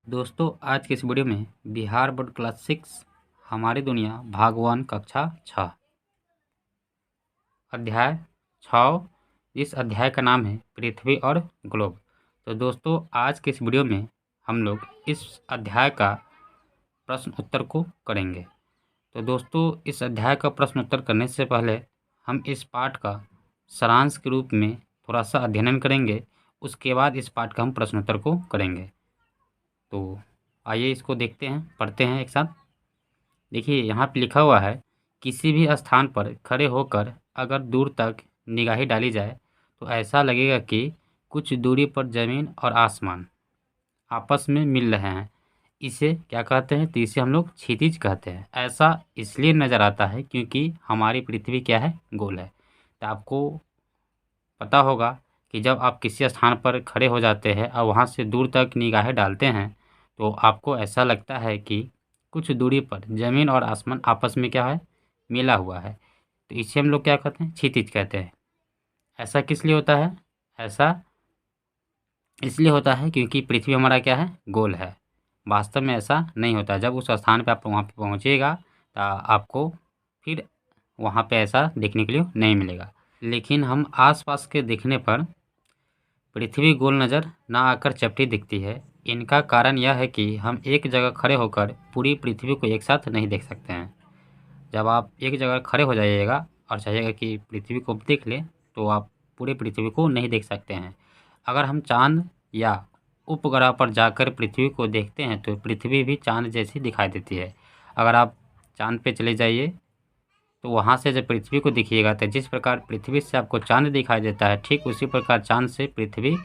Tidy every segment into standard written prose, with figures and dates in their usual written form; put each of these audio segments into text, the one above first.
दोस्तों आज के इस वीडियो में बिहार बोर्ड क्लास 6 हमारी दुनिया भाग 1 कक्षा 6 अध्याय 6 इस अध्याय का नाम है पृथ्वी और ग्लोब। तो दोस्तों आज के इस वीडियो में हम लोग इस अध्याय का प्रश्न उत्तर को करेंगे। तो दोस्तों इस अध्याय का प्रश्न उत्तर करने से पहले हम इस पाठ का सारांश के रूप में थोड़ा सा अध्ययन करेंगे, उसके बाद इस पाठ का हम प्रश्न उत्तर को करेंगे। तो आइए इसको देखते हैं, पढ़ते हैं एक साथ। देखिए यहाँ पे लिखा हुआ है, किसी भी स्थान पर खड़े होकर अगर दूर तक निगाही डाली जाए तो ऐसा लगेगा कि कुछ दूरी पर ज़मीन और आसमान आपस में मिल रहे हैं। इसे क्या कहते हैं? तो इसे हम लोग क्षितिज कहते हैं। ऐसा इसलिए नज़र आता है क्योंकि हमारी पृथ्वी क्या है? गोल है। तो आपको पता होगा कि जब आप किसी स्थान पर खड़े हो जाते हैं और वहाँ से दूर तक निगाहें डालते हैं तो आपको ऐसा लगता है कि कुछ दूरी पर ज़मीन और आसमान आपस में क्या है? मिला हुआ है। तो इसे हम लोग क्या कहते हैं? क्षितिज कहते हैं। ऐसा किस लिए होता है? ऐसा इसलिए होता है क्योंकि पृथ्वी हमारा क्या है? गोल है। वास्तव में ऐसा नहीं होता। जब उस स्थान पे आप वहाँ पे पहुँचिएगा तो आपको फिर वहाँ पे ऐसा देखने के लिए नहीं मिलेगा। लेकिन हम आसपास के देखने पर पृथ्वी गोल नज़र ना आकर चपटी दिखती है। इनका कारण यह है कि हम एक जगह खड़े होकर पूरी पृथ्वी को एक साथ नहीं देख सकते हैं। जब आप एक जगह खड़े हो जाइएगा और चाहिएगा कि पृथ्वी को देख लें तो आप पूरी पृथ्वी को नहीं देख सकते हैं। अगर हम चाँद या उपग्रह पर जाकर पृथ्वी को देखते हैं तो पृथ्वी भी चाँद जैसी दिखाई देती है। अगर आप चाँद पे चले जाइए तो वहाँ से जब पृथ्वी को देखिएगा तो जिस प्रकार पृथ्वी से आपको चाँद दिखाई देता है, ठीक उसी प्रकार चाँद से पृथ्वी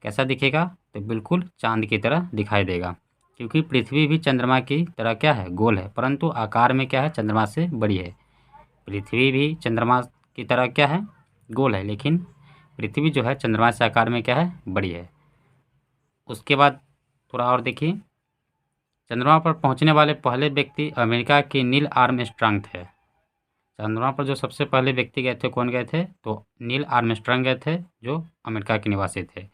कैसा दिखेगा? तो बिल्कुल चाँद की तरह दिखाई देगा। क्योंकि पृथ्वी भी चंद्रमा की तरह क्या है? गोल है, परंतु आकार में क्या है? चंद्रमा से बड़ी है। पृथ्वी भी चंद्रमा की तरह क्या है? गोल है, लेकिन पृथ्वी जो है चंद्रमा से आकार में क्या है? बड़ी है। उसके बाद थोड़ा और देखिए, चंद्रमा पर पहुंचने वाले पहले व्यक्ति अमेरिका के नील आर्मस्ट्रांग थे। चंद्रमा पर जो सबसे पहले व्यक्ति गए थे, कौन गए थे? तो नील आर्मस्ट्रांग गए थे, जो अमेरिका के निवासी थे।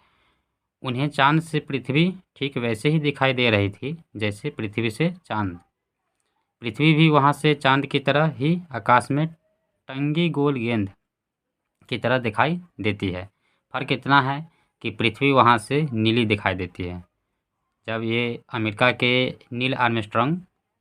उन्हें चाँद से पृथ्वी ठीक वैसे ही दिखाई दे रही थी जैसे पृथ्वी से चाँद। पृथ्वी भी वहाँ से चाँद की तरह ही आकाश में टंगी गोल गेंद की तरह दिखाई देती है। फ़र्क इतना है कि पृथ्वी वहाँ से नीली दिखाई देती है। जब ये अमेरिका के नील आर्मस्ट्रांग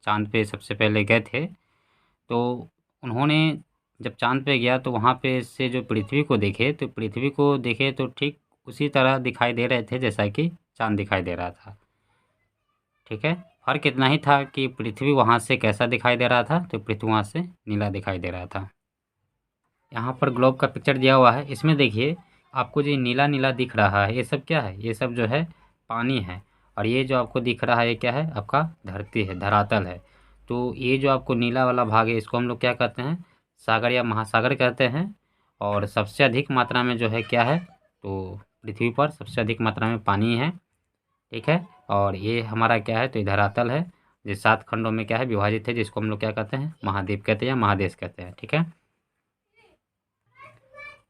चाँद पे सबसे पहले गए थे तो उन्होंने जब चाँद पे गया तो वहाँ पे से जो पृथ्वी को देखे तो ठीक उसी तरह दिखाई दे रहे थे जैसा कि चाँद दिखाई दे रहा था। ठीक है, फ़र्क इतना ही था कि पृथ्वी वहाँ से कैसा दिखाई दे रहा था? तो पृथ्वी वहाँ से नीला दिखाई दे रहा था। यहाँ पर ग्लोब का पिक्चर दिया हुआ है, इसमें देखिए आपको जो नीला नीला दिख रहा है ये सब क्या है? ये सब जो है पानी है। और ये जो आपको दिख रहा है ये क्या है? आपका धरती है, धरातल है। तो ये जो आपको नीला वाला भाग है इसको हम लोग क्या कहते हैं? सागर या महासागर कहते हैं। और सबसे अधिक मात्रा में जो है क्या है? तो पृथ्वी पर सबसे अधिक मात्रा में पानी है। ठीक है, और ये हमारा क्या है? तो ये धरातल है जो 7 खंडों में क्या है? विभाजित है, जिसको हम लोग क्या कहते हैं? महाद्वीप कहते हैं या महादेश कहते हैं। ठीक है,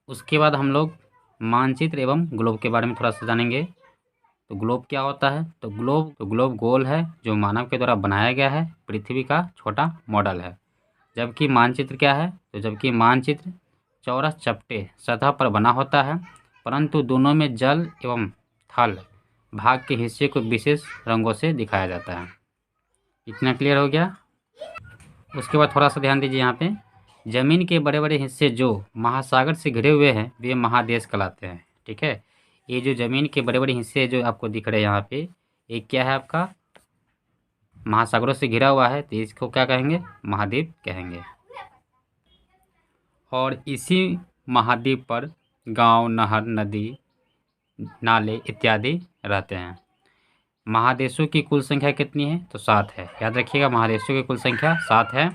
उसके बाद हम लोग मानचित्र एवं ग्लोब के बारे में थोड़ा सा जानेंगे। तो ग्लोब क्या होता है? तो ग्लोब गोल है जो मानव के द्वारा बनाया गया है, पृथ्वी का छोटा मॉडल है। जबकि मानचित्र क्या है? तो जबकि मानचित्र चौरस चपटे सतह पर बना होता है, परंतु दोनों में जल एवं थल भाग के हिस्से को विशेष रंगों से दिखाया जाता है। इतना क्लियर हो गया? उसके बाद थोड़ा सा ध्यान दीजिए, यहाँ पे ज़मीन के बड़े बड़े हिस्से जो महासागर से घिरे हुए हैं वे महादेश कहलाते हैं। ठीक है, ये जो ज़मीन के बड़े बड़े हिस्से जो आपको दिख रहे हैं यहाँ पे, ये क्या है? आपका महासागरों से घिरा हुआ है, तो इसको क्या कहेंगे? महाद्वीप कहेंगे। और इसी महाद्वीप पर गांव, नहर, नदी, नाले इत्यादि रहते हैं। महादेशों की कुल संख्या कितनी है? तो 7 है। याद रखिएगा, महादेशों की कुल संख्या 7 है।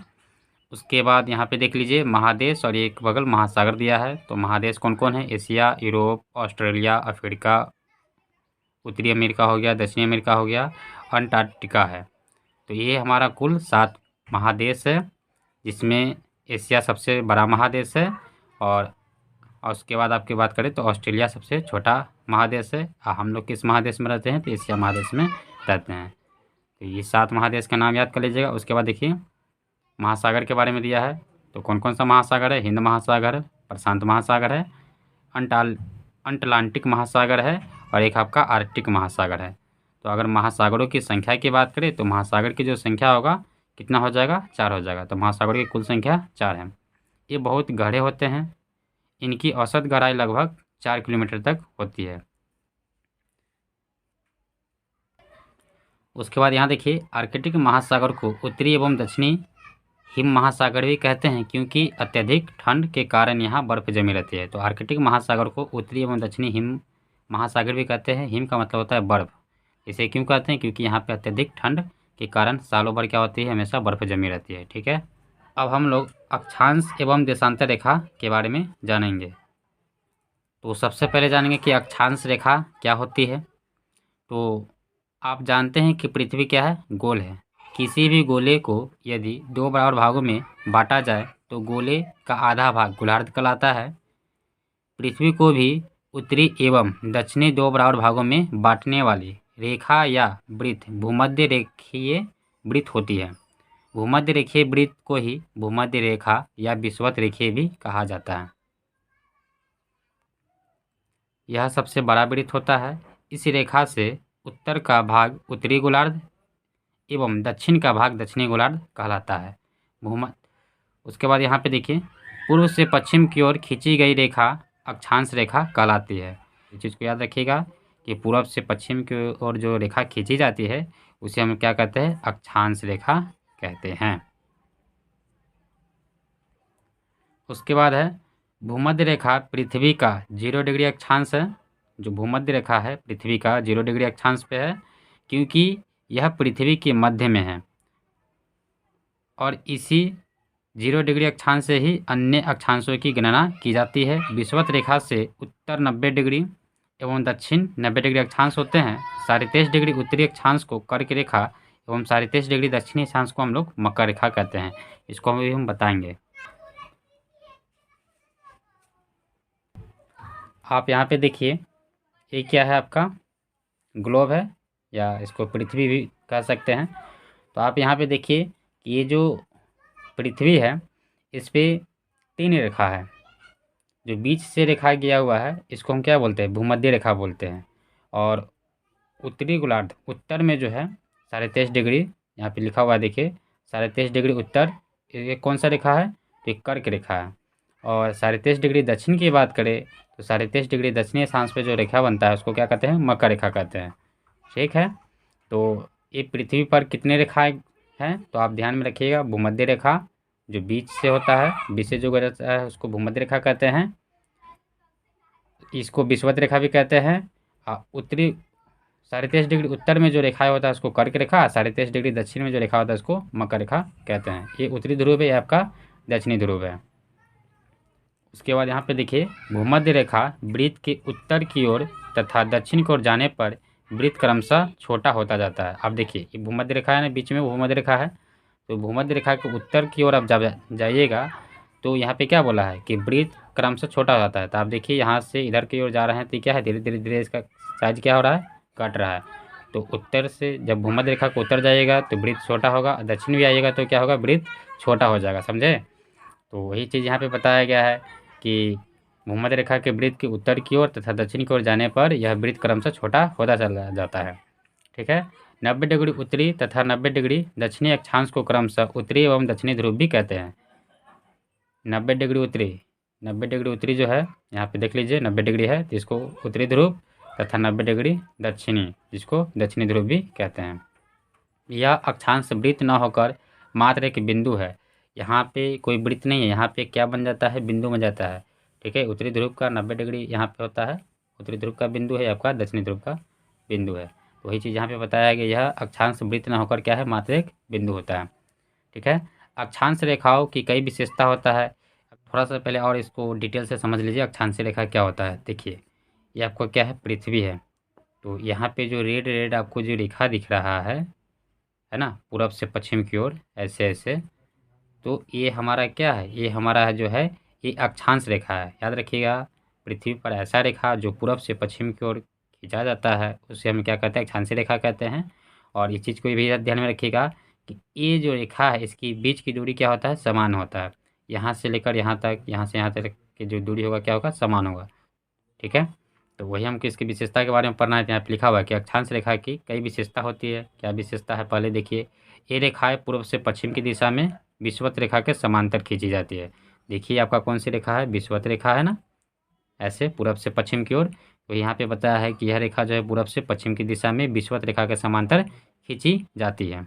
उसके बाद यहाँ पे देख लीजिए महादेश और एक बगल महासागर दिया है। तो महादेश कौन कौन है? एशिया, यूरोप, ऑस्ट्रेलिया, अफ्रीका, उत्तरी अमेरिका हो गया, दक्षिणी अमेरिका हो गया, अंटार्कटिका है। तो ये हमारा कुल 7 महादेश है, जिसमें एशिया सबसे बड़ा महादेश है। और उसके बाद आपकी बात करें तो ऑस्ट्रेलिया सबसे छोटा महादेश है। हम लोग किस महादेश में रहते हैं? तो एशिया महादेश में रहते हैं। तो ये 7 महादेश का नाम याद कर लीजिएगा। उसके बाद देखिए महासागर के बारे में दिया है। तो कौन कौन सा महासागर है? हिंद महासागर है, प्रशांत महासागर है, अटलांटिक महासागर है और एक आपका आर्कटिक महासागर है। तो अगर महासागरों की संख्या की बात करें तो महासागर की जो संख्या होगा कितना हो जाएगा? 4 हो जाएगा। तो महासागरों की कुल संख्या 4 है। ये बहुत गहरे होते हैं। इनकी औसत गहराई लगभग 4 किलोमीटर तक होती है। उसके बाद यहाँ देखिए आर्कटिक महासागर को उत्तरी एवं दक्षिणी हिम महासागर भी कहते हैं, क्योंकि अत्यधिक ठंड के कारण यहाँ बर्फ जमी रहती है। तो आर्कटिक महासागर को उत्तरी एवं दक्षिणी हिम महासागर भी कहते हैं। हिम का मतलब होता है बर्फ। इसे क्यों कहते हैं? क्योंकि यहाँ पे अत्यधिक ठंड के कारण सालों भर क्या होती है? हमेशा बर्फ जमी रहती है। ठीक है, अब हम लोग अक्षांश एवं देशांतर रेखा के बारे में जानेंगे। तो सबसे पहले जानेंगे कि अक्षांश रेखा क्या होती है। तो आप जानते हैं कि पृथ्वी क्या है? गोल है। किसी भी गोले को यदि 2 बराबर भागों में बांटा जाए तो गोले का आधा भाग गोलार्ध कहलाता है। पृथ्वी को भी उत्तरी एवं दक्षिणी 2 बराबर भागों में बांटने वाली रेखा या वृत्त भूमध्य रेखीय वृत्त होती है। भूमध्य रेखीय वृत्त को ही भूमध्य रेखा या विषुवत रेखीय भी कहा जाता है। यह सबसे बड़ा वृत्त होता है। इस रेखा से उत्तर का भाग उत्तरी गोलार्ध एवं दक्षिण का भाग दक्षिणी गोलार्ध कहलाता है। भूमध्य उसके बाद यहाँ पे देखिए पूर्व से पश्चिम की ओर खींची गई रेखा अक्षांश रेखा कहलाती है। इस चीज़ को याद रखिएगा कि पूर्व से पश्चिम की ओर जो रेखा खींची जाती है उसे हम क्या कहते हैं? अक्षांश रेखा कहते हैं। उसके बाद है भूमध्य रेखा पृथ्वी का 0 डिग्री अक्षांश है। जो भूमध्य रेखा है पृथ्वी का 0 डिग्री अक्षांश पे है, क्योंकि यह पृथ्वी के मध्य में है और इसी 0 डिग्री अक्षांश से ही अन्य अक्षांशों की गणना की जाती है। विषुवत रेखा से उत्तर 90 डिग्री एवं दक्षिण 90 डिग्री अक्षांश होते हैं। 23.5 डिग्री उत्तरी अक्षांश को कर्क रेखा एवं 23.5 डिग्री दक्षिणी अक्षांश को हम लोग मकर रेखा कहते हैं। इसको भी हम बताएंगे। आप यहाँ पे देखिए ये क्या है? आपका ग्लोब है या इसको पृथ्वी भी कह सकते हैं। तो आप यहाँ पे देखिए कि ये जो पृथ्वी है इस पे 3 रेखा है। जो बीच से रेखा गया हुआ है इसको हम क्या बोलते हैं? भूमध्य रेखा बोलते हैं। और उत्तरी गोलार्ध उत्तर में जो है 23.5 डिग्री यहाँ पे लिखा हुआ है, देखिए 23.5 डिग्री उत्तर, ये कौन सा रेखा है? तो एक कर्क रेखा है। और 23.5 डिग्री दक्षिण की बात करें तो 23.5 डिग्री दक्षिणी अक्षांश पे जो रेखा बनता है उसको क्या कहते हैं? मकर रेखा कहते हैं। ठीक है, तो ये पृथ्वी पर कितने रेखाएं हैं? तो आप ध्यान में रखिएगा। भूमध्य रेखा जो बीच से होता है, बीच से जो गुजरता है उसको भूमध्य रेखा कहते हैं। इसको विषुवत रेखा भी कहते हैं। उत्तरी 23.5 डिग्री उत्तर में जो रेखा होता है उसको कर्क रेखा, 23.5 डिग्री दक्षिण में जो रेखा होता है उसको मकर रेखा कहते हैं। ये उत्तरी ध्रुव है, ये आपका दक्षिणी ध्रुव है। उसके बाद यहाँ पे देखिए भूमध्य रेखा वृत्त के उत्तर की ओर तथा दक्षिण की ओर जाने पर वृत्त क्रमशः छोटा होता जाता है। अब देखिए ये भूमध्य रेखा है ना, बीच में भूमध्य रेखा है। तो भूमध्य रेखा के उत्तर की ओर आप जाइएगा तो यहाँ पे क्या बोला है कि वृत्त क्रमशः छोटा हो जाता है। तो आप देखिए यहाँ से इधर की ओर जा रहे हैं तो क्या है? धीरे धीरे धीरे इसका साइज क्या हो रहा है? घट रहा है। तो उत्तर से जब भूमध्य रेखा को उत्तर जाइएगा तो वृत्त छोटा होगा, दक्षिण भी आइएगा तो क्या होगा? वृत्त छोटा हो जाएगा। समझे? तो वही चीज़ यहाँ पे बताया गया है कि भूमध्य रेखा के वृत्त के उत्तर की ओर तथा दक्षिण की ओर जाने पर यह वृत्त क्रमशः छोटा होता चला जाता है। ठीक है, 90 डिग्री उत्तरी तथा 90 डिग्री दक्षिणी अक्षांश को क्रमशः उत्तरी एवं दक्षिणी ध्रुव भी कहते हैं। 90 डिग्री उत्तरी जो है यहाँ पे देख लीजिए 90 डिग्री है तो इसको उत्तरी ध्रुव तथा 90 डिग्री दक्षिणी जिसको दक्षिणी ध्रुव भी कहते हैं। यह अक्षांश वृत्त न होकर मात्र एक बिंदु है। यहाँ पे कोई वृत्त नहीं है, यहाँ पे क्या बन जाता है? बिंदु बन जाता है। ठीक है, उत्तरी ध्रुव का 90 डिग्री यहाँ पे होता है, उत्तरी ध्रुव का बिंदु है, आपका दक्षिणी ध्रुव का बिंदु है। तो वही चीज़ यहाँ पे बताया गया, यह अक्षांश वृत्त न होकर क्या है? मात्र एक बिंदु होता है। ठीक है, अक्षांश रेखाओं की कई विशेषता होता है। थोड़ा सा पहले और इसको डिटेल से समझ लीजिए अक्षांश रेखा क्या होता है। देखिए ये आपको क्या है? पृथ्वी है। तो यहाँ पे जो रेड आपको जो रेखा दिख रहा है ना, पूरब से पश्चिम की ओर ऐसे ऐसे, तो ये हमारा क्या है? ये हमारा जो है ये अक्षांश रेखा है। याद रखिएगा, पृथ्वी पर ऐसा रेखा जो पूरब से पश्चिम की ओर खींचा जाता है उसे हम क्या कहते हैं? अक्षांश रेखा कहते हैं। और इस चीज़ को भी ध्यान में रखिएगा कि ये जो रेखा है इसकी बीच की दूरी क्या होता है, समान होता है। यहाँ से लेकर यहाँ तक, यहाँ से यहाँ तक की जो दूरी होगा क्या होगा, समान होगा। ठीक है, तो वही हमको इसकी विशेषता के बारे में पढ़ना है। यहाँ पे लिखा हुआ है कि अक्षांश रेखा की कई विशेषता होती है। क्या विशेषता है पहले देखिए। ये रेखाएं पूर्व से पश्चिम की दिशा में विषुवत रेखा के समांतर खींची जाती है। देखिए आपका कौन सी रेखा है, विषुवत रेखा है ना, ऐसे पूर्व से पश्चिम की ओर। तो यहाँ पे बताया है कि यह रेखा जो है पूर्व से पश्चिम की दिशा में विषुवत रेखा के समांतर खींची जाती है।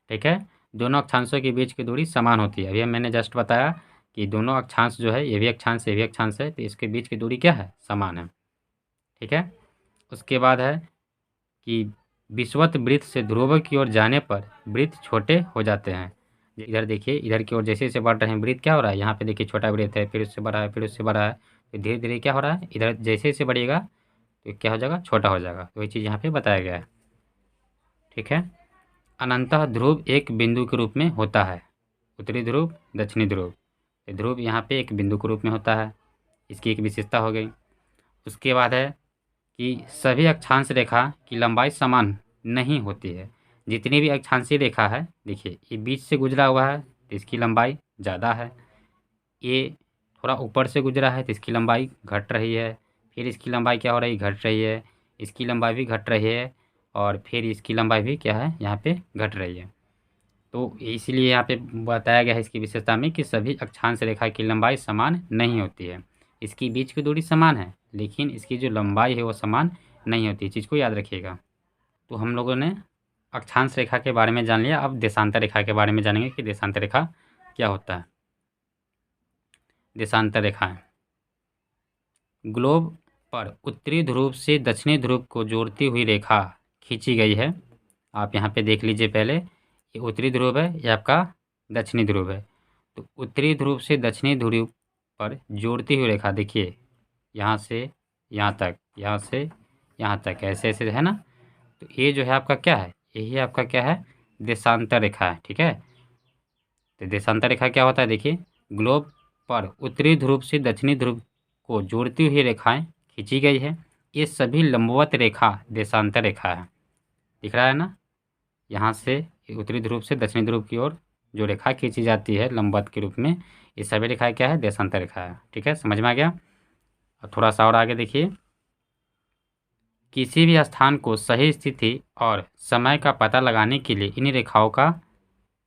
ठीक है, दोनों अक्षांशों के बीच की दूरी समान होती है। अभी मैंने जस्ट बताया कि दोनों अक्षांश जो है, ये भी अक्षांश ये भी अक्षांश है, तो इसके बीच की दूरी क्या है, समान है। ठीक है, उसके बाद है कि विषुवत वृत्त से ध्रुव की ओर जाने पर वृत्त छोटे हो जाते हैं। इधर देखिए, इधर की ओर जैसे जैसे बढ़ रहे हैं वृत्त क्या हो रहा है, यहाँ पे देखिए छोटा वृत्त है, फिर उससे बड़ा है, फिर उससे बड़ा है, तो धीरे धीरे क्या हो रहा है, इधर जैसे जैसे बढ़ेगा तो क्या हो जाएगा, छोटा हो जाएगा। तो वही चीज़ यहाँ पे बताया गया है। ठीक है, अनंतः ध्रुव एक बिंदु के रूप में होता है। उत्तरी ध्रुव, दक्षिणी ध्रुव। ध्रुव यहाँ पे एक बिंदु के रूप में होता है, इसकी एक विशेषता हो गई। उसके बाद है कि सभी अक्षांश रेखा की लंबाई समान नहीं होती है। जितनी भी अक्षांशीय रेखा है, देखिए ये बीच से गुजरा हुआ है तो इसकी लंबाई ज़्यादा है। ये थोड़ा ऊपर से गुजरा है तो इसकी लंबाई घट रही है। फिर इसकी लंबाई क्या हो रही है, घट रही है। इसकी लंबाई भी घट रही है और फिर इसकी लंबाई भी क्या है, यहाँ पे घट रही है। तो इसीलिए यहाँ पे बताया गया है इसकी विशेषता में कि सभी अक्षांश रेखा की लंबाई समान नहीं होती है। इसकी बीच की दूरी समान है लेकिन इसकी जो लंबाई है वो समान नहीं होती। चीज़ को याद रखिएगा। तो हम लोगों ने अक्षांश रेखा के बारे में जान लिया। अब देशांतर रेखा के बारे में जानेंगे कि देशांतर रेखा क्या होता है। देशांतर रेखाएं ग्लोब पर उत्तरी ध्रुव से दक्षिणी ध्रुव को जोड़ती हुई रेखा खींची गई है। आप यहाँ पे देख लीजिए, पहले ये उत्तरी ध्रुव है, ये आपका दक्षिणी ध्रुव है। तो उत्तरी ध्रुव से दक्षिणी ध्रुव पर जोड़ती हुई रेखा देखिए, यहाँ से यहाँ तक, यहाँ से यहाँ तक, ऐसे ऐसे है ना। तो ये जो है आपका क्या है, यही आपका क्या है, देशांतर रेखा है। ठीक है, तो देशांतर रेखा क्या होता है, देखिए ग्लोब पर उत्तरी ध्रुव से दक्षिणी ध्रुव को जोड़ती हुई रेखाएं खींची गई है। ये सभी लंबवत रेखा देशांतर रेखा है। दिख रहा है ना, यहाँ से उत्तरी ध्रुव से दक्षिणी ध्रुव की ओर जो रेखा खींची जाती है लंबवत के रूप में, ये सभी रेखाएं क्या है, देशांतर रेखा है। ठीक है, समझ में आ गया। अब थोड़ा सा और आगे देखिए, किसी भी स्थान को सही स्थिति और समय का पता लगाने के लिए इन रेखाओं का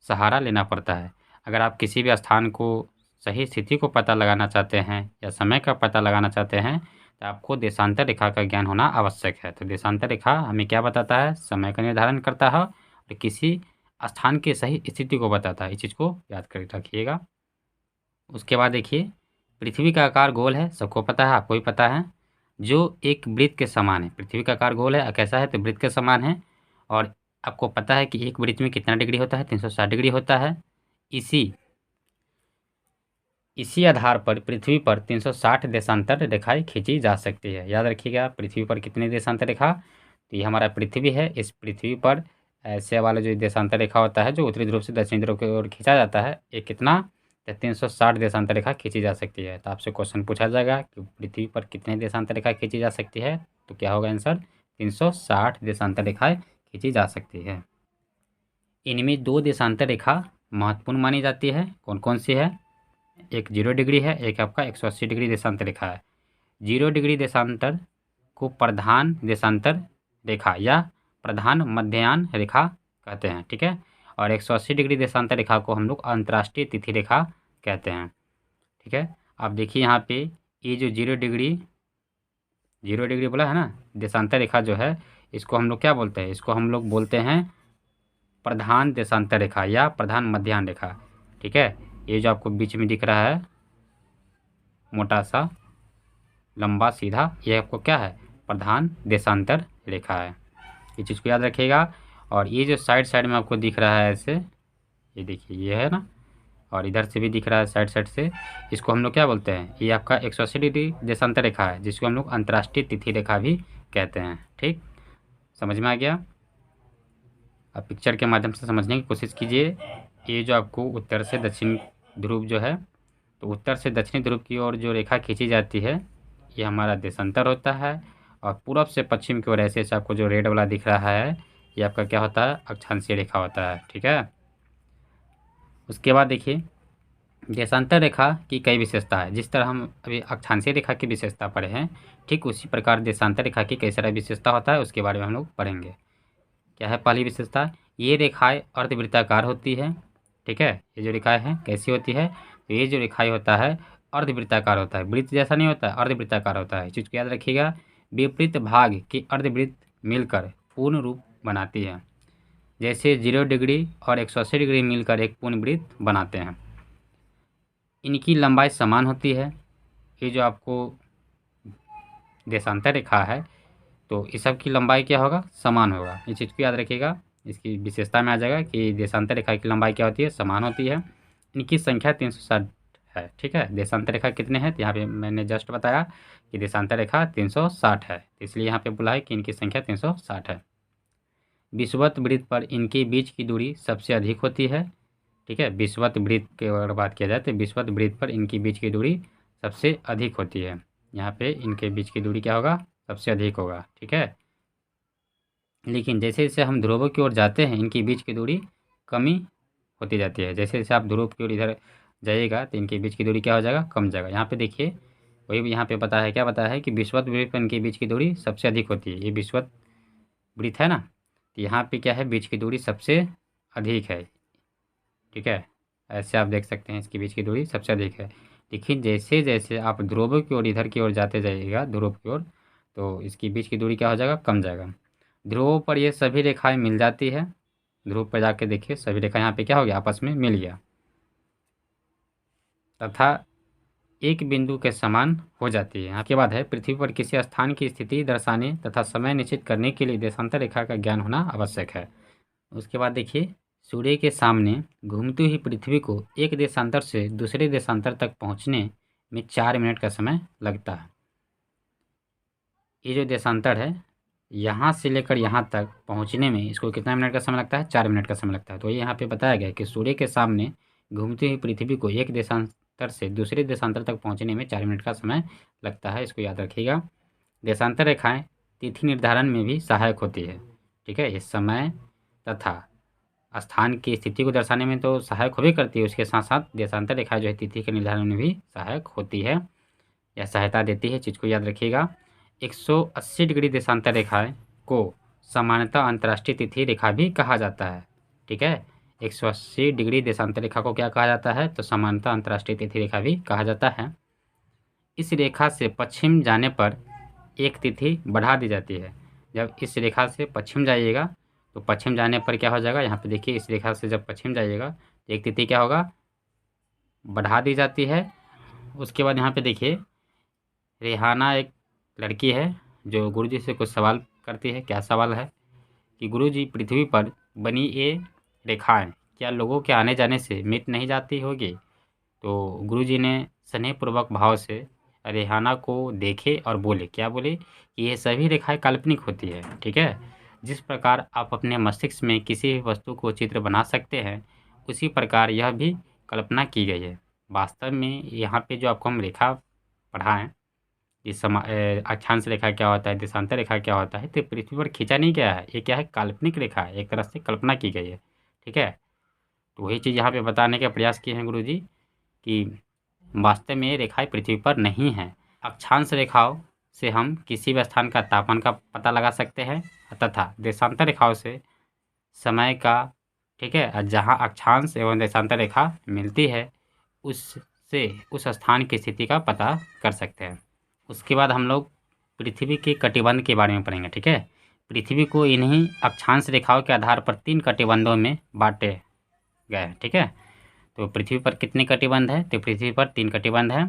सहारा लेना पड़ता है। अगर आप किसी भी स्थान को सही स्थिति को पता लगाना चाहते हैं या समय का पता लगाना चाहते हैं तो आपको देशांतर रेखा का ज्ञान होना आवश्यक है। तो देशांतर रेखा हमें क्या बताता है, समय का निर्धारण करता है और किसी स्थान की सही स्थिति को बताता है। इस चीज़ को याद कर रखिएगा। उसके बाद देखिए, पृथ्वी का आकार गोल है, सबको पता है, आपको भी पता है, जो एक वृत्त के समान है। पृथ्वी का आकार गोल है, कैसा है, तो वृत्त के समान है। और आपको पता है कि एक वृत्त में कितना डिग्री होता है, 360 डिग्री होता है। इसी आधार पर पृथ्वी पर 360 देशांतर रेखाएं खींची जा सकती है। याद रखिएगा, पृथ्वी पर कितनी देशांतर रेखा, तो ये हमारा पृथ्वी है। इस पृथ्वी पर ऐसे वाला जो देशांतर रेखा होता है जो उत्तरी ध्रुव से दक्षिणी ध्रुव की ओर खींचा जाता है, ये कितना, 360 देशांतर रेखा खींची जा सकती है। तो आपसे क्वेश्चन पूछा जाएगा कि पृथ्वी पर कितने देशांतर रेखा खींची जा सकती है, तो क्या होगा आंसर, 360 देशांतर रेखाएं खींची जा सकती है। इनमें 2 देशांतर रेखा महत्वपूर्ण मानी जाती है। कौन कौन सी है, एक 0 डिग्री है, एक आपका 180 डिग्री देशांतर रेखा है। 0 डिग्री देशांतर को प्रधान देशांतर रेखा या प्रधान मध्याह्न रेखा कहते हैं। ठीक है, और 180 डिग्री देशांतर रेखा को हम लोग अंतर्राष्ट्रीय तिथि रेखा कहते हैं। ठीक है, आप देखिए यहाँ पे ये जो 0 डिग्री बोला है ना, देशांतर रेखा जो है, इसको हम लोग क्या बोलते हैं, इसको हम लोग बोलते हैं प्रधान देशांतर रेखा या प्रधान मध्याह्न रेखा। ठीक है, ये जो आपको बीच में दिख रहा है मोटा सा लंबा सीधा, ये आपको क्या है, प्रधान देशांतर रेखा है। ये चीज़ को याद रखिएगा। और ये जो साइड साइड में आपको दिख रहा है ऐसे, ये देखिए ये है ना, और इधर से भी दिख रहा है साइड साइड से, इसको हम लोग क्या बोलते हैं, ये आपका 180 डिग्री देशांतर रेखा है, जिसको हम लोग अंतर्राष्ट्रीय तिथि रेखा भी कहते हैं। ठीक, समझ में आ गया। आप पिक्चर के माध्यम से समझने की कोशिश कीजिए। ये जो आपको उत्तर से दक्षिण ध्रुव जो है, तो उत्तर से दक्षिणी ध्रुव की ओर जो रेखा खींची जाती है ये हमारा देशांतर होता है। और पूरब से पश्चिम की ओर ऐसे ऐसे आपको जो रेड वाला दिख रहा है ये आपका क्या होता है, अक्षांशीय रेखा होता है। ठीक है, उसके बाद देखिए देशांतर रेखा की कई विशेषता है। जिस तरह हम अभी अक्षांशीय रेखा की विशेषता पढ़े हैं, ठीक उसी प्रकार देशांतर रेखा की कई सारा विशेषता होता है, उसके बारे में हम लोग पढ़ेंगे। क्या है पहली विशेषता, ये रेखाएं अर्धवृत्ताकार होती है। ठीक है, ये जो रेखाएं हैं कैसी होती है, तो ये जो रेखाएं होता है अर्धवृत्ताकार होता है, वृत्त जैसा नहीं होता है, अर्धवृत्ताकार होता है। इस चीज़ को याद रखिएगा, विपरीत भाग के अर्धवृत्त मिलकर पूर्ण रूप बनाती है। जैसे 0 डिग्री और 180 डिग्री मिलकर एक पूर्ण वृत्त बनाते हैं। इनकी लंबाई समान होती है। ये जो आपको देशांतर रेखा है, तो इस सब की लंबाई क्या होगा, समान होगा। इस चीज़ को याद रखिएगा, इसकी विशेषता में आ जाएगा कि देशांतर रेखा की लंबाई क्या होती है, समान होती है। इनकी संख्या 360 है। ठीक है, देशांतर रेखा कितने हैं, तो यहाँ पे मैंने जस्ट बताया कि देशांतर रेखा 360 है, इसलिए यहाँ पे बोला है कि इनकी संख्या 360 है। विषुवत वृत्त पर इनके बीच की दूरी सबसे अधिक होती है। ठीक है, विषुवत वृत्त की अगर बात किया जाए तो विषुवत वृत्त पर इनकी बीच की दूरी सबसे अधिक होती है। यहाँ पे इनके बीच की दूरी क्या होगा, सबसे अधिक होगा। ठीक है, लेकिन जैसे जैसे हम ध्रुवों की ओर जाते हैं इनकी बीच की दूरी कमी होती जाती है। जैसे जैसे आप ध्रुव की ओर इधर जाइएगा तो इनके बीच की दूरी क्या हो जाएगा, कम जाएगा। यहाँ पे देखिए वही यहाँ पे बताया है, क्या बताया है कि विषुवत वृत्त पर इनके बीच की दूरी सबसे अधिक होती है। ये विषुवत वृत्त है ना, तो यहाँ पे क्या है, बीच की दूरी सबसे अधिक है। ठीक है, ऐसे आप देख सकते हैं इसके बीच की दूरी सबसे अधिक है। लेकिन जैसे जैसे आप ध्रुव की ओर इधर की ओर जाते जाइएगा, ध्रुव की ओर, तो इसकी बीच की दूरी क्या हो जाएगा, कम जाएगा। ध्रुवों पर ये सभी रेखाएं मिल जाती है। ध्रुव पर जाके देखिए सभी रेखाएं यहाँ पे क्या हो गया, आपस में मिल गया तथा एक बिंदु के समान हो जाती है। यहाँ के बाद है, पृथ्वी पर किसी स्थान की स्थिति दर्शाने तथा समय निश्चित करने के लिए देशांतर रेखा का ज्ञान होना आवश्यक है। उसके बाद देखिए, सूर्य के सामने घूमती हुई पृथ्वी को एक देशांतर से दूसरे देशांतर तक पहुँचने में 4 मिनट का समय लगता है। ये जो देशांतर है, यहाँ से लेकर यहाँ तक पहुँचने में इसको कितना मिनट का समय लगता है, 4 मिनट का समय लगता है। तो ये यहाँ पे बताया गया है कि सूर्य के सामने घूमती हुई पृथ्वी को एक देशांतर से दूसरे देशांतर तक पहुँचने में 4 मिनट का समय लगता है, इसको याद रखिएगा। देशांतर रेखाएं तिथि निर्धारण में भी सहायक होती है। ठीक है, ये समय तथा स्थान की स्थिति को दर्शाने में तो सहायक होबे करती है, उसके साथ साथ देशांतर रेखा जो है तिथि के निर्धारण में भी सहायक होती है या सहायता देती है। चीज़ को याद रखिएगा। 180 डिग्री देशांतर रेखाएं को सामान्यतः अंतर्राष्ट्रीय तिथि रेखा भी कहा जाता है। ठीक है, 180 डिग्री देशांतर रेखा को क्या कहा जाता है, तो सामान्यतः अंतर्राष्ट्रीय तिथि रेखा भी कहा जाता है। इस रेखा से पश्चिम जाने पर एक तिथि बढ़ा दी जाती है। जब इस रेखा से पश्चिम जाइएगा तो पश्चिम जाने पर क्या हो जाएगा, यहाँ पे देखिए इस रेखा से जब पश्चिम जाइएगा तो एक तिथि क्या होगा, बढ़ा दी जाती है। उसके बाद यहाँ पे देखिए, रेहाना एक लड़की है जो गुरुजी से कुछ सवाल करती है। क्या सवाल है कि गुरुजी, पृथ्वी पर बनी ये रेखाएं क्या लोगों के आने जाने से मिट नहीं जाती होगी। तो गुरुजी ने स्नेहपूर्वक भाव से रेहाना को देखे और बोले, क्या बोले कि ये सभी रेखाएं काल्पनिक होती है। ठीक है, जिस प्रकार आप अपने मस्तिष्क में किसी भी वस्तु को चित्र बना सकते हैं, उसी प्रकार यह भी कल्पना की गई है। वास्तव में यहाँ पे जो आपको हम रेखा पढ़ाएं, इस अक्षांश रेखा क्या होता है, देशांतर रेखा क्या होता है, तो पृथ्वी पर खींचा नहीं गया है, ये क्या है, काल्पनिक रेखा है, एक तरह से कल्पना की गई है। ठीक है, तो वही चीज़ यहाँ पे बताने का प्रयास किए हैं गुरुजी कि वास्तव में ये रेखाएं पृथ्वी पर नहीं हैं। अक्षांश रेखाओं से हम किसी भी स्थान का तापमान का पता लगा सकते हैं तथा देशांतर रेखाओं से समय का। ठीक है, जहाँ अक्षांश एवं देशांतर रेखा मिलती है उससे उस स्थान की स्थिति का पता कर सकते हैं। उसके बाद हम लोग पृथ्वी के कटिबंध के बारे में पढ़ेंगे। ठीक है, पृथ्वी को इन्हीं अक्षांश रेखाओं के आधार पर 3 कटिबंधों में बांटे गए हैं। ठीक है, तो पृथ्वी पर कितने कटिबंध है, तो पृथ्वी पर 3 कटिबंध है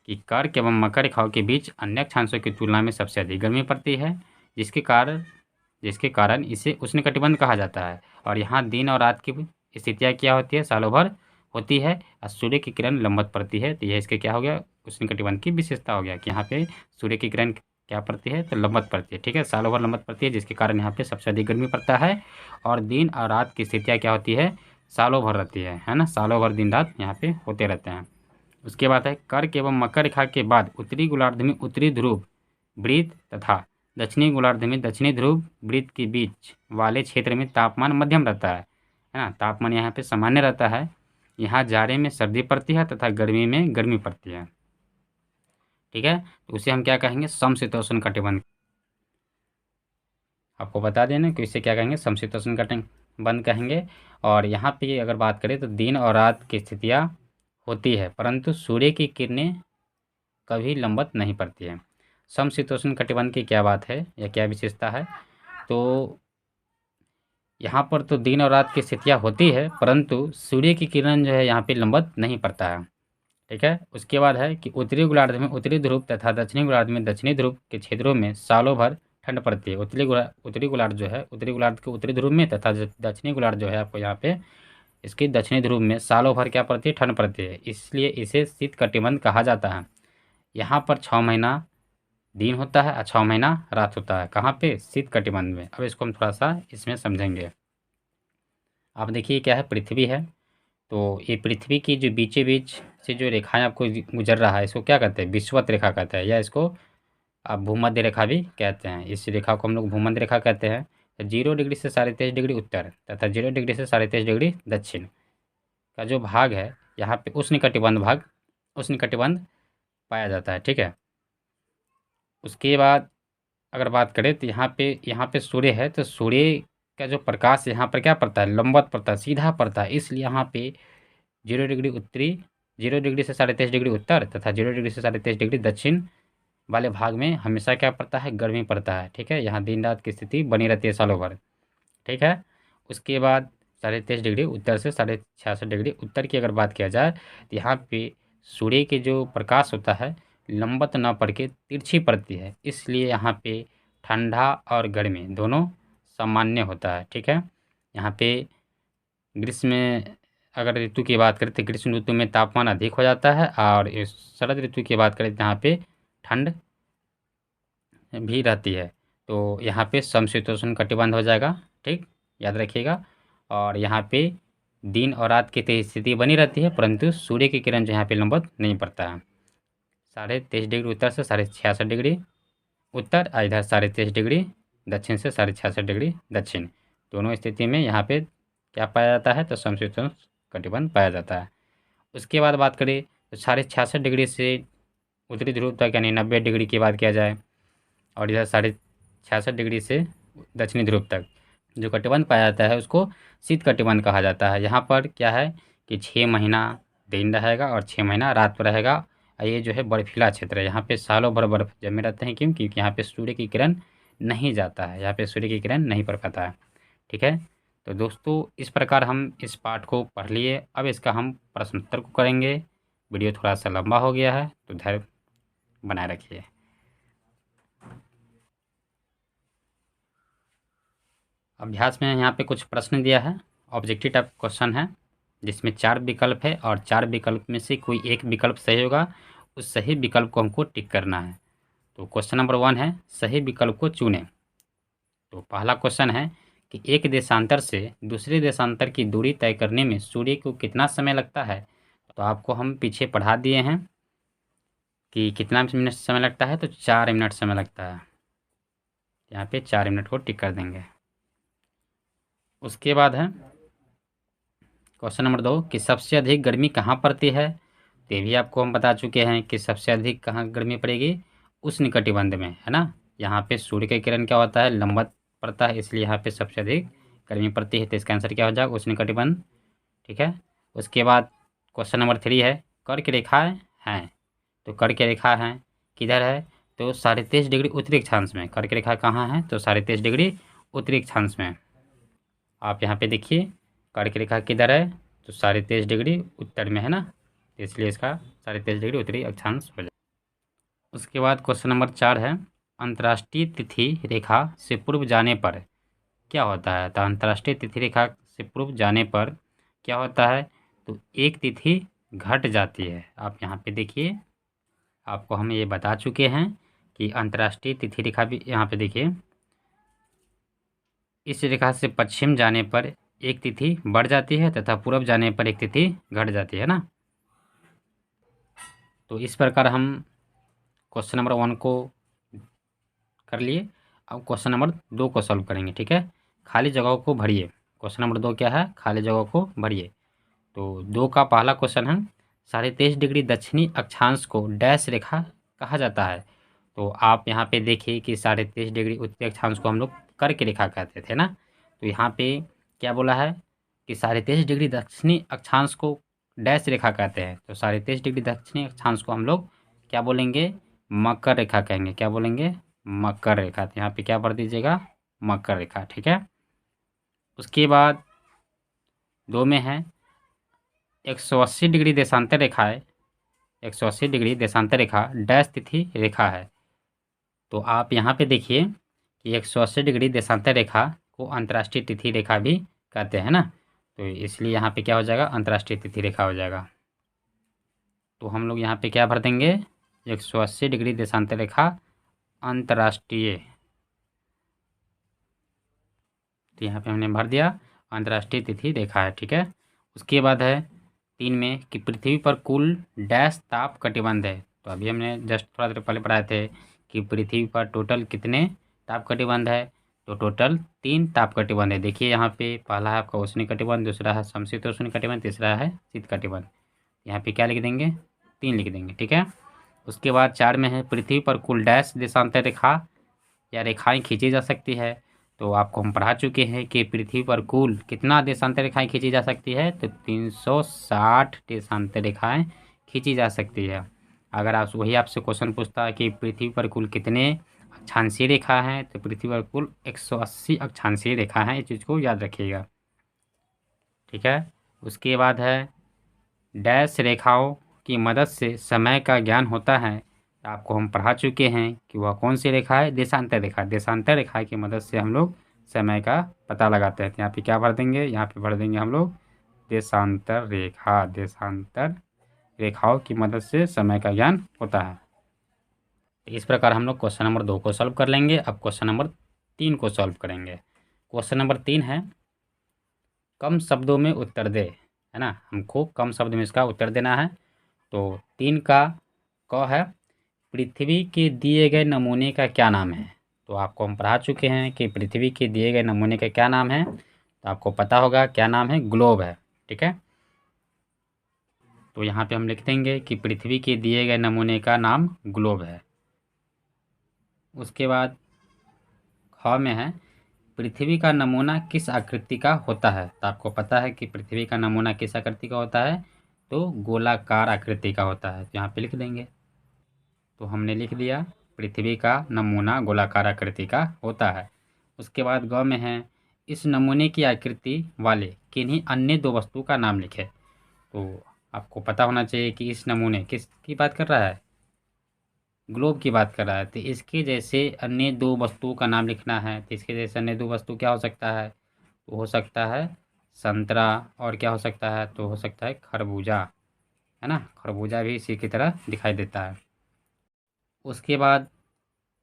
कि कर्क एवं मकर रेखाओं के बीच अन्य अक्षांशों की तुलना में सबसे अधिक गर्मी पड़ती है, जिसके कारण इसे उष्ण कटिबंध कहा जाता है। और यहाँ दिन और रात की स्थितियाँ क्या होती है, सालों भर होती है और सूर्य की किरण लंबवत पड़ती है। तो यह इसके क्या हो गया, उष्ण कटिबंध की विशेषता हो गया कि यहाँ पे सूर्य की किरण क्या पड़ती है, तो लंबवत पड़ती है। ठीक है, सालों भर लंबवत पड़ती है, जिसके कारण यहाँ पे सबसे अधिक गर्मी पड़ता है। और दिन और रात की स्थितियाँ क्या होती है, सालों भर रहती है ना, सालों भर दिन रात यहाँ पे होते रहते हैं। उसके बाद है कर्क एवं मकर रेखा के बाद उत्तरी गोलार्ध में उत्तरी ध्रुव वृत्त तथा दक्षिणी गोलार्ध में दक्षिणी ध्रुव वृत्त के बीच वाले क्षेत्र में तापमान मध्यम रहता है ना। तापमान यहाँ पे सामान्य रहता है। यहाँ जाड़े में सर्दी पड़ती है तथा गर्मी में गर्मी पड़ती है। ठीक है, तो उसे हम क्या कहेंगे, समशीतोष्ण कटिबंध। आपको बता देना कि इसे क्या कहेंगे, समशीतोष्ण कटिबंध कहेंगे। और यहाँ पे अगर बात करें तो दिन और रात की स्थितियाँ होती है, परंतु सूर्य की किरणें कभी लंबवत नहीं पड़ती है। समशीतोष्ण कटिबंध की क्या बात है या क्या विशेषता है, तो यहाँ पर तो दिन और रात की स्थितियाँ होती है, परंतु सूर्य की किरण जो है यहाँ पे लंबवत नहीं पड़ता है। ठीक है, उसके बाद है कि उत्तरी गोलार्ध में उत्तरी ध्रुव तथा दक्षिणी गोलार्ध में दक्षिणी ध्रुव के क्षेत्रों में सालों भर ठंड पड़ती है। उत्तरी गोलार्ध जो है, उत्तरी गोलार्ध के उत्तरी ध्रुव में तथा दक्षिणी गोलार्ध जो है आपको यहाँ पे इसके दक्षिणी ध्रुव में सालों भर क्या पड़ती है, ठंड पड़ती है। इसलिए इसे शीत कटिबंध कहा जाता है। यहाँ पर 6 महीना दिन होता है और 6 महीना रात होता है। कहाँ पे, शीत कटिबंध में। अब इसको हम थोड़ा सा इसमें समझेंगे। आप देखिए क्या है, पृथ्वी है, तो ये पृथ्वी की जो बीचे बीच से जो रेखाएं आपको गुजर रहा है, इसको क्या कहते हैं, विषुवत रेखा कहते हैं, या इसको आप भूमध्य रेखा भी कहते हैं। इस रेखा को हम लोग भूमध्य रेखा कहते हैं। 0 डिग्री से 23.5 डिग्री उत्तर तथा 0 डिग्री से 23.5 डिग्री दक्षिण का जो भाग है, यहाँ पे उष्णकटिबंध पाया जाता है। ठीक है, उसके बाद अगर बात करें तो यहाँ पे सूर्य है, तो सूर्य का जो प्रकाश यहाँ पर क्या पड़ता है, लंबवत पड़ता है, सीधा पड़ता है। इसलिए यहाँ पे 0 डिग्री उत्तरी, 0 डिग्री से 23.5 डिग्री उत्तर तथा 0 डिग्री से 23.5 डिग्री दक्षिण वाले भाग में हमेशा क्या पड़ता है, गर्मी पड़ता है। ठीक है, यहाँ दिन रात की स्थिति बनी रहती है सालों भर। ठीक है, उसके बाद 23.5 डिग्री उत्तर से 66.5 डिग्री उत्तर की अगर बात किया जाए तो यहाँ पे सूर्य के जो प्रकाश होता है लंबवत न पड़ के तिरछी पड़ती है। इसलिए यहाँ पे ठंडा और गर्मी दोनों सामान्य होता है। ठीक है, यहाँ पे ग्रीष्म में अगर ऋतु की बात करें तो ग्रीष्म ऋतु में तापमान अधिक हो जाता है, और इस शरद ऋतु की बात करें तो यहाँ पे ठंड भी रहती है। तो यहाँ पे समशीतोष्ण कटिबंध हो जाएगा। ठीक, याद रखिएगा। और यहाँ पे दिन और रात की स्थिति बनी रहती है, परंतु सूर्य की किरण जो यहाँ पे लंबवत नहीं पड़ता है। 23.5 डिग्री उत्तर से 66.5 डिग्री उत्तर, इधर 23.5 डिग्री दक्षिण से 66.5 डिग्री दक्षिण, दोनों स्थिति में यहाँ पे क्या पाया जाता है, तो समशीतोष्ण कटिबंध पाया जाता है। उसके बाद बात करें तो 66.5 डिग्री से उत्तरी ध्रुव तक यानी 90 डिग्री की बात किया जाए, और इधर 66.5 डिग्री से दक्षिणी ध्रुव तक जो कटिबंध पाया जाता है उसको शीत कटिबंध कहा जाता है। यहाँ पर क्या है कि 6 महीना दिन रहेगा और 6 महीना रात रहेगा। ये जो है बर्फीला क्षेत्र है, यहाँ पे सालों भर बर्फ जमे रहते हैं। क्यों, क्योंकि यहाँ पे सूर्य की किरण नहीं जाता है, यहाँ पे सूर्य की किरण नहीं पड़ पाता है। ठीक है, तो दोस्तों इस प्रकार हम इस पाठ को पढ़ लिए। अब इसका हम प्रश्न उत्तर को करेंगे। वीडियो थोड़ा सा लंबा हो गया है तो धैर्य बनाए रखिए। अभ्यास में यहाँ पे कुछ प्रश्न दिया है, ऑब्जेक्टिव टाइप क्वेश्चन है, जिसमें 4 विकल्प है और 4 विकल्प में से कोई एक विकल्प सही होगा। उस सही विकल्प को हमको टिक करना है। तो क्वेश्चन नंबर 1 है, सही विकल्प को चुनें। तो पहला क्वेश्चन है कि एक देशांतर से दूसरे देशांतर की दूरी तय करने में सूर्य को कितना समय लगता है। तो आपको हम पीछे पढ़ा दिए हैं कि कितना मिनट समय लगता है, तो 4 मिनट समय लगता है। यहाँ पे 4 मिनट को टिक कर देंगे। उसके बाद है क्वेश्चन नंबर 2 कि सबसे अधिक गर्मी कहाँ पड़ती है। तो ये भी आपको हम बता चुके हैं कि सबसे अधिक कहाँ गर्मी पड़ेगी, उष्णकटिबंध में, है ना। यहाँ पे सूर्य का किरण क्या होता है, लंबवत पड़ता है, इसलिए यहाँ पे सबसे अधिक गर्मी पड़ती है। तो इसका आंसर क्या हो जाएगा, उष्णकटिबंध। ठीक है, उसके बाद क्वेश्चन नंबर 3 है, कर्क रेखाएँ हैं। तो कर्क रेखा है किधर है, तो 23.5 डिग्री उत्तरी अक्षांश में। कर्क रेखा कहाँ है, तो 23.5 डिग्री उत्तरी अक्षांश में। आप यहाँ पे देखिए कर्क रेखा किधर है, तो 23.5 डिग्री उत्तर में है ना, इसलिए इसका 23.5 डिग्री उत्तरी अक्षांश हो जाए। उसके बाद क्वेश्चन नंबर 4 है, अंतर्राष्ट्रीय तिथि रेखा से पूर्व जाने पर क्या होता है। तो अंतर्राष्ट्रीय तिथि रेखा से पूर्व जाने पर क्या होता है, तो एक तिथि घट जाती है। आप यहाँ पे देखिए, आपको हम ये बता चुके हैं कि अंतर्राष्ट्रीय तिथि रेखा भी यहाँ पे देखिए, इस रेखा से पश्चिम जाने पर एक तिथि बढ़ जाती है तथा पूर्व जाने पर एक तिथि घट जाती है ना। तो इस प्रकार हम क्वेश्चन नंबर 1 को कर लिए। अब क्वेश्चन नंबर 2 को सॉल्व करेंगे। ठीक है, खाली जगहों को भरिए। क्वेश्चन नंबर 2 क्या है? खाली जगहों को भरिए। तो 2 का पहला क्वेश्चन है 23.5 डिग्री दक्षिणी अक्षांश को डैश रेखा कहा जाता है। तो आप यहाँ पे देखिए कि 23.5 डिग्री उत्तरी अक्षांश को हम लोग कर्क रेखा कहते थे ना। तो यहाँ पे क्या बोला है कि 23.5 डिग्री दक्षिणी अक्षांश को डैश रेखा कहते हैं। तो 23.5 डिग्री दक्षिणी अक्षांश को हम लोग क्या बोलेंगे? मकर रेखा कहेंगे। क्या बोलेंगे? मकर रेखा। तो यहाँ पे क्या भर दीजिएगा? मकर रेखा। ठीक है, उसके बाद 2 में है 180 डिग्री देशांतर रेखा है। 180 डिग्री देशांतर रेखा डैश तिथि रेखा है। तो आप यहाँ पे देखिए कि 180 डिग्री देशांतर रेखा को अंतर्राष्ट्रीय तिथि रेखा भी कहते हैं ना। तो इसलिए यहाँ पे क्या हो जाएगा? अंतर्राष्ट्रीय तिथि रेखा हो जाएगा। तो हम लोग यहाँ पे क्या भर देंगे? 180 डिग्री देशांतर रेखा अंतर्राष्ट्रीय। तो यहाँ पे हमने भर दिया अंतर्राष्ट्रीय तिथि रेखा है। ठीक है, उसके बाद है 3 में कि पृथ्वी पर कुल डैश ताप कटिबंध है। तो अभी हमने जस्ट थोड़ा देर पहले पढ़ाए थे कि पृथ्वी पर टोटल कितने ताप कटिबंध है। तो टोटल 3 ताप कटिबंध है। देखिए यहाँ पे पहला है आपका उष्ण कटिबंध, दूसरा है समशीतोष्ण कटिबंध, तीसरा है शीत कटिबंध। यहाँ पे क्या लिख देंगे? 3 लिख देंगे। ठीक है, उसके बाद 4 में है पृथ्वी पर कुल डैश देशांतर रेखा या रेखाएं खींची जा सकती है। तो आपको हम पढ़ा चुके हैं कि पृथ्वी पर कुल कितना देशांतर रेखाएं खींची जा सकती है? तो 360 देशांतर रेखाएं खींची जा सकती है। अगर आप वही आपसे क्वेश्चन पूछता है कि पृथ्वी पर कुल कितने अक्षांशीय रेखा हैं, तो पृथ्वी पर कुल 180 अक्षांशीय रेखा हैं। इस चीज़ को याद रखिएगा। ठीक है, उसके बाद है डैश रेखाओं की मदद से समय का ज्ञान होता है। आपको हम पढ़ा चुके हैं कि वह कौन सी रेखा है? देशांतर रेखा। देशांतर रेखा की मदद से हम लोग समय का पता लगाते हैं। तो यहाँ पे क्या भर देंगे? यहाँ पे भर देंगे हम लोग देशांतर रेखा। देशांतर रेखाओं की मदद से समय का ज्ञान होता है। इस प्रकार हम लोग क्वेश्चन नंबर 2 को सॉल्व कर लेंगे। अब क्वेश्चन नंबर 3 को सॉल्व करेंगे। क्वेश्चन नंबर 3 है कम शब्दों में उत्तर दे, है ना। हमको कम शब्द में इसका उत्तर देना है। तो 3 का क है पृथ्वी के दिए गए नमूने का क्या नाम है। तो आपको हम पढ़ा चुके हैं कि पृथ्वी के दिए गए नमूने का क्या नाम है। तो आपको पता होगा क्या नाम है? ग्लोब है। ठीक है, तो यहाँ पे हम लिख देंगे कि पृथ्वी के दिए गए नमूने का नाम ग्लोब है। उसके बाद ख में है पृथ्वी का नमूना किस आकृति का होता है। तो आपको पता है कि पृथ्वी का नमूना किस आकृति का होता है? तो गोलाकार आकृति का होता है। तो यहाँ पे लिख देंगे। तो हमने लिख दिया पृथ्वी का नमूना गोलाकार आकृति का होता है। उसके बाद ग में है इस नमूने की आकृति वाले किन्हीं अन्य 2 वस्तु का नाम लिखे। तो आपको पता होना चाहिए कि इस नमूने किस की बात कर रहा है? ग्लोब की बात कर रहा है। तो इसके जैसे अन्य 2 वस्तुओं का नाम लिखना है। तो इसके जैसे अन्य 2 वस्तु क्या हो सकता है? तो हो सकता है संतरा, और क्या हो सकता है? तो हो सकता है खरबूजा, है ना। खरबूजा भी इसी की तरह दिखाई देता है। उसके बाद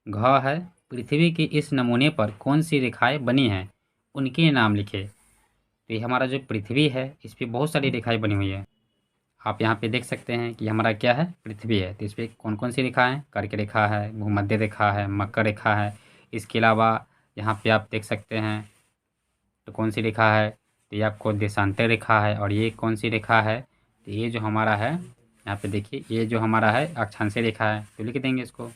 घ है पृथ्वी के इस नमूने पर कौन सी रेखाएं बनी हैं, उनके नाम लिखे। तो ये हमारा जो पृथ्वी है इस पर बहुत सारी रेखाएं बनी हुई है। आप यहाँ पे देख सकते हैं कि हमारा क्या है? पृथ्वी है। तो इस पर कौन कौन सी रेखा है? कर्क रेखा है, भूमध्य रेखा है, मकर रेखा है। इसके अलावा यहाँ पे आप देख सकते हैं तो कौन सी रेखा है? तो ये आपको देशांतर रेखा है। और ये कौन सी रेखा है? तो ये जो हमारा है यहाँ पे देखिए, ये जो हमारा है अक्षांशीय रेखा है। तो लिख देंगे इसको।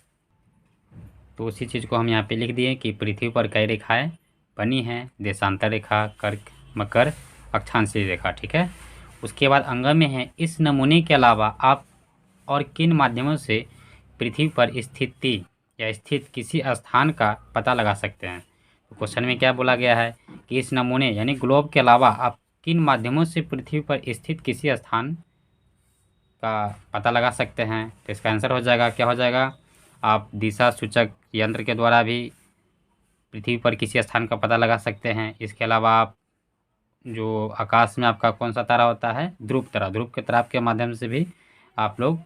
तो उसी चीज़ को हम यहाँ पे लिख दिए कि पृथ्वी पर कई रेखाएं बनी हैं? देशांतर रेखा, कर्क, मकर, अक्षांशीय रेखा। ठीक है, उसके बाद अंग में है इस नमूने के अलावा आप और किन माध्यमों से पृथ्वी पर स्थिति या स्थित किसी स्थान का पता लगा सकते हैं। तो क्वेश्चन में क्या बोला गया है कि इस नमूने यानी ग्लोब के अलावा आप किन माध्यमों से पृथ्वी पर स्थित किसी स्थान का पता लगा सकते हैं। तो इसका आंसर हो जाएगा, क्या हो जाएगा? आप दिशा सूचक यंत्र के द्वारा भी पृथ्वी पर किसी स्थान का पता लगा सकते हैं। इसके अलावा आप जो आकाश में आपका कौन सा तारा होता है? ध्रुव तारा। ध्रुव के तारा के माध्यम से भी आप लोग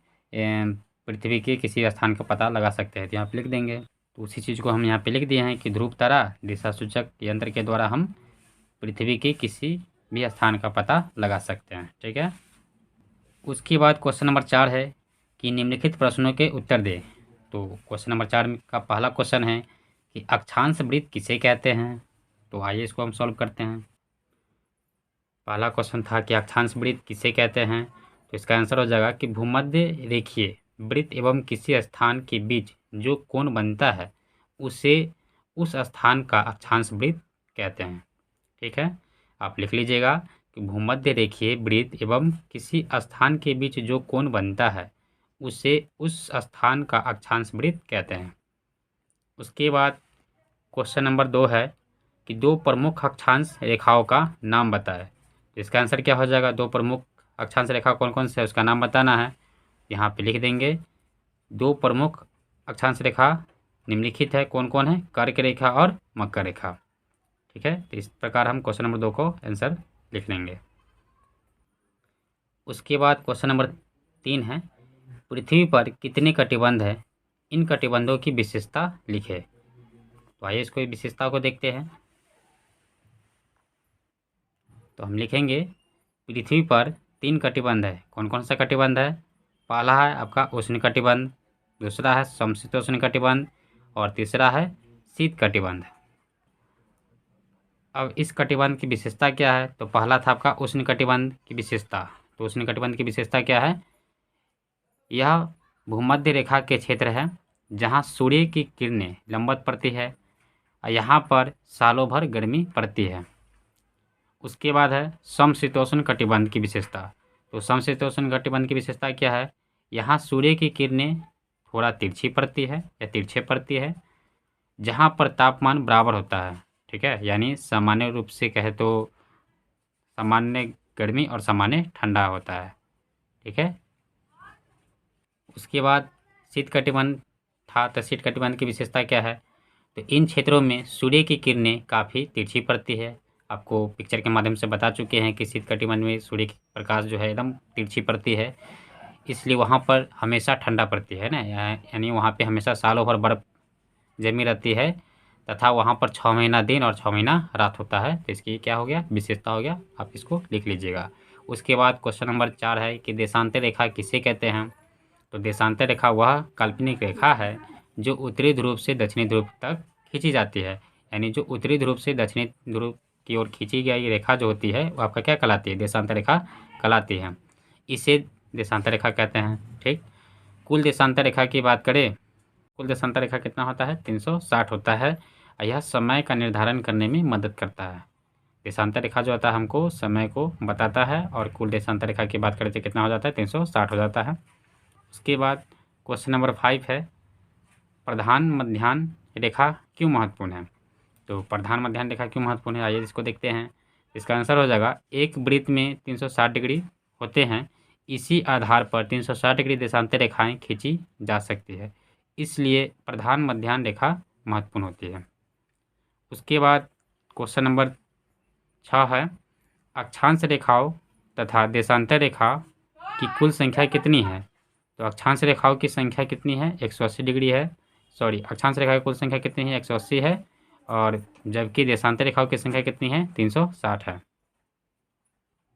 पृथ्वी के किसी स्थान का पता लगा सकते हैं। तो यहाँ पे लिख देंगे। तो उसी चीज़ को हम यहाँ पे लिख दिए हैं कि ध्रुव तारा दिशा सूचक यंत्र के द्वारा हम पृथ्वी के किसी भी स्थान का पता लगा सकते हैं। ठीक है, उसके बाद क्वेश्चन नंबर 4 है कि निम्नलिखित प्रश्नों के उत्तर दे। तो क्वेश्चन नंबर 4 का पहला क्वेश्चन है कि अक्षांश वृत्त किसे कहते हैं। तो आइए इसको हम सॉल्व करते हैं। पहला क्वेश्चन था कि अक्षांश वृत्त किसे कहते हैं, तो इसका आंसर हो जाएगा कि भूमध्य रेखीय वृत्त एवं किसी स्थान के बीच जो कोण बनता है उसे उस स्थान का अक्षांश वृत्त कहते हैं। ठीक है, आप लिख लीजिएगा कि भूमध्य रेखीय वृत्त एवं किसी स्थान के बीच जो कोण बनता है उसे उस स्थान का अक्षांश वृत्त कहते हैं। उसके बाद क्वेश्चन नंबर 2 है कि दो प्रमुख अक्षांश रेखाओं का नाम बताएं। तो इसका आंसर क्या हो जाएगा, दो प्रमुख अक्षांश रेखा कौन कौन से है उसका नाम बताना है। यहाँ पे लिख देंगे दो प्रमुख अक्षांश रेखा निम्नलिखित है, कौन कौन है, कर्क रेखा और मकर रेखा। ठीक है, तो इस प्रकार हम क्वेश्चन नंबर 2 को आंसर लिख लेंगे। उसके बाद क्वेश्चन नंबर 3 है पृथ्वी पर कितने कटिबंध है, इन कटिबंधों की विशेषता लिखे। तो आइए इसको विशेषता को देखते हैं। तो हम लिखेंगे पृथ्वी पर 3 कटिबंध है, कौन कौन सा कटिबंध है। पहला है आपका उष्ण कटिबंध, दूसरा है समशीतोष्ण कटिबंध और तीसरा है शीत कटिबंध। अब इस कटिबंध की विशेषता क्या है, तो पहला था आपका उष्ण कटिबंध की विशेषता। तो उष्ण कटिबंध की विशेषता क्या है, यह भूमध्य रेखा के क्षेत्र है जहाँ सूर्य की किरणें लंबवत पड़ती है और यहाँ पर सालों भर गर्मी पड़ती है। उसके बाद है समशीतोष्ण कटिबंध की विशेषता। तो समशीतोष्ण कटिबंध की विशेषता क्या है, यहाँ सूर्य की किरणें थोड़ा तिरछी पड़ती है या तिरछे पड़ती है जहाँ पर तापमान बराबर होता है। ठीक है, यानी सामान्य रूप से कहे तो सामान्य गर्मी और सामान्य ठंडा होता है। ठीक है, उसके बाद शीत कटिबंध था। तो शीत कटिबंध की विशेषता क्या है, तो इन क्षेत्रों में सूर्य की किरणें काफ़ी तिरछी पड़ती है। आपको पिक्चर के माध्यम से बता चुके हैं कि शीत कटिबंध में सूर्य की प्रकाश जो है एकदम तिरछी पड़ती है, इसलिए वहाँ पर हमेशा ठंडा पड़ती है ना, यानी वहाँ पे हमेशा सालों भर बर्फ़ जमी रहती है तथा वहाँ पर 6 महीना दिन और 6 महीना रात होता है। तो इसकी क्या हो गया, विशेषता हो गया, आप इसको लिख लीजिएगा। उसके बाद क्वेश्चन नंबर 4 है कि देशांतर रेखा किसे कहते हैं। तो देशांतर रेखा वह काल्पनिक रेखा है जो उत्तरी ध्रुव से दक्षिणी ध्रुव तक खींची जाती है, यानी जो उत्तरी ध्रुव से दक्षिणी ध्रुव की ओर खींची गई रेखा जो होती है वो आपका क्या कहलाती है, देशांतर रेखा कहलाती है। इसे देशांतर रेखा कहते हैं। ठीक, कुल देशांतर रेखा की बात करें, कुल देशांतर रेखा कितना होता है, 360 होता है। यह समय का निर्धारण करने में मदद करता है। देशांतर रेखा जो होता है हमको समय को बताता है और कुल देशांतर रेखा की बात करें तो कितना हो जाता है, 360 हो जाता है। उसके बाद क्वेश्चन नंबर 5 है प्रधान मध्याह्न रेखा क्यों महत्वपूर्ण है। तो प्रधान मध्याह्न रेखा क्यों महत्वपूर्ण है, आइए इसको देखते हैं। इसका आंसर हो जाएगा एक वृत्त में 360 डिग्री होते हैं, इसी आधार पर 360 डिग्री देशांतर रेखाएं खींची जा सकती है, इसलिए प्रधान मध्याह्न रेखा महत्वपूर्ण होती है। उसके बाद क्वेश्चन नंबर 6 है अक्षांश रेखाओं तथा देशांतर रेखा की कुल संख्या कितनी है। तो अक्षांश रेखाओं की संख्या कितनी है, 180 डिग्री है। सॉरी, अक्षांश रेखा की कुल संख्या कितनी है, 180 है, और जबकि देशांतर रेखाओं की संख्या कितनी है, 360 है।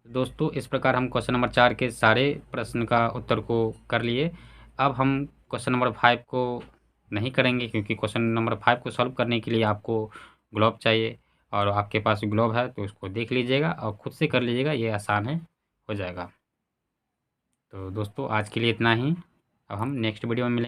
दोस्तों इस प्रकार हम क्वेश्चन नंबर 4 के सारे प्रश्न का उत्तर को कर लिए। अब हम क्वेश्चन नंबर 5 को नहीं करेंगे क्योंकि क्वेश्चन नंबर 5 को सॉल्व करने के लिए आपको ग्लोब चाहिए और आपके पास ग्लोब है तो उसको देख लीजिएगा और खुद से कर लीजिएगा, ये आसान है, हो जाएगा। तो दोस्तों आज के लिए इतना ही, अब हम नेक्स्ट वीडियो में मिलेंगे।